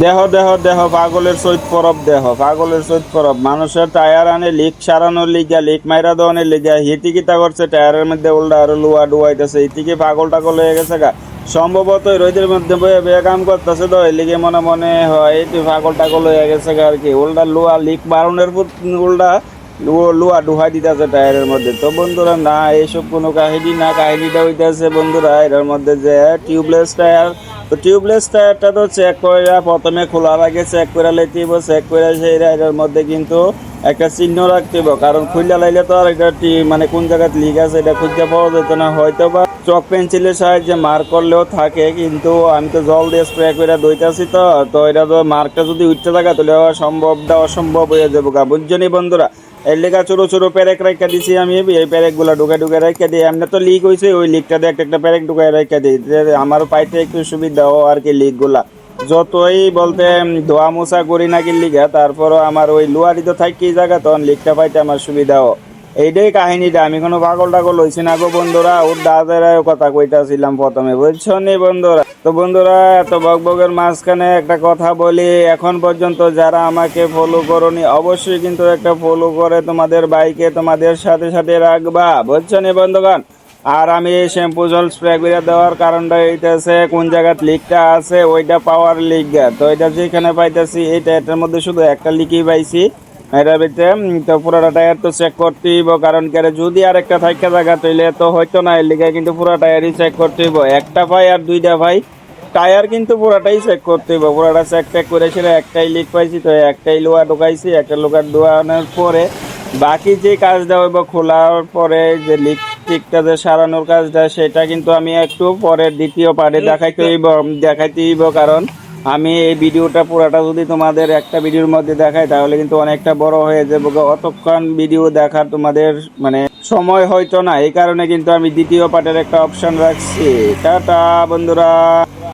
দেহ দেহ দেহ পাগলের সহিত পরব, দেহ পাগলের সহিত পরব। মানুষের টায়ার আনে লিক সারানোর লিগা, লিক মাইরা দেওয়ানের লিগা হিতি কিতা করছে, টায়ারের মধ্যে উল্টা আরো লুয়া ডুয়াইতেছে, হিতিকে পাগল টাগল হয়ে গেছে গা। সম্ভবত এই রোদের মধ্যে বয়ে বয়ে কাম করতেছে, তো এই লিগে মনে মনে হয় তুই পাগল টাগল হয়ে গেছে গা আর কি। উল্টা লুয়া লিক বারণের উল্টা লুয়া ডুহাই দিতেছে টায়ারের মধ্যে। তো বন্ধুরা না, এইসব কোনো কাহিনী না, কাহিনীটা হইতেছে বন্ধুরা এটার মধ্যে যে টিউবলেস টায়ার। তো টিউবলেস টায়ারটা তো চেক করে প্রথমে খোলার আগে চেক করে লাইতে হইব, চেক করে সেই এটার মধ্যে কিন্তু একটা চিহ্ন রাখতে হইব, কারণ খুললা লাইলে তো আর এটা মানে কোন জায়গায় লিক আছে এটা খুঁজতে পাওয়া যেত না। হয়তো বা চক পেন্সিলের সাহায্যে মার্ক করলেও থাকে, কিন্তু আমি তো জল দিয়ে স্প্রে করে দইতাছি, তো তো এটা তো মার্কটা যদি উঠতে থাকে তাহলে সম্ভবটা অসম্ভব হয়ে যাবো গা, বুঝছনি বন্ধুরা। এর লেগা ছোটো ছোটো প্যারেক রেখা দিছি আমি, এই প্যারেকগুলো ঢুকে ঢুকে রেখে দিই। এমনি তো লিক হয়েছে, ওই লিকটাতে একটা একটা প্যারেক ঢুকে রেখে দিই, আমার পাইতে একটু সুবিধা ও আর কি। লিকগুলা যতই বলতে ধোয়া মোছা করি না কি লিগা, তারপরও আমার ওই লুয়ারি তো থাকি জায়গা, তখন লিকটা পাইতে আমার সুবিধা ও। এইটাই কাহিনীটা, আমি কোনো পাগল টাগল হইছি না গো বন্ধুরা, ওর দাদার কথা কইতাছিলাম প্রথমে, বুঝছো নি বন্ধুরা। তো বন্ধুরা এত বকবকের মাঝখানে একটা কথা বলি, এখন পর্যন্ত যারা আমাকে ফলো করনি অবশ্যই কিন্তু একটা ফলো করে তোমাদের বাইকে তোমাদের সাথে সাথে রাখবা, বুঝছো নি বন্ধুগণ। আর আমি এই শ্যাম্পু জল স্প্রে করে দেওয়ার কারণটা এইটাছে কোন জায়গায় লিকটা আছে ওইটা পাওয়ার লিক। তো এটা যেখানে পাইতেছি এটার মধ্যে শুধু একটা লিকই পাইছি এটার ভিতরে। তো পুরোটা টায়ার তো চেক করতেই হইব, কারণ কি যদি আর একটা থাকা জায়গা তৈলে তো হয়তো না, এর লিগে কিন্তু পুরো টায়ারই চেক করতে হইব। একটা ভাই আর দুইটা ভাই টায়ার কিন্তু পুরাটাই চেক করতে হইব, পুরাটা চেক টেক করে সেটা একটাই লিক পাইছি, তো একটাই লোহা ঢুকাইছি, একটা লোহা ঢোকানোর পরে বাকি যে কাজটা হইব খোলার পরে যে লিক টিকটা যে সারানোর কাজটা, সেটা কিন্তু আমি একটু পরে দ্বিতীয় পার্টে দেখাইতে হইব, কারণ আমি এই ভিডিওটা পুরাটা যদি তোমাদের একটা ভিডিওর মধ্যে দেখাই তাহলে কিন্তু অনেকটা বড় হয়ে যাবে, অতক্ষণ ভিডিও দেখার তোমাদের মানে সময় হয়তো না। এই কারণে কিন্তু আমি দ্বিতীয় পার্টের একটা অপশন রাখছি। টাটা বন্ধুরা।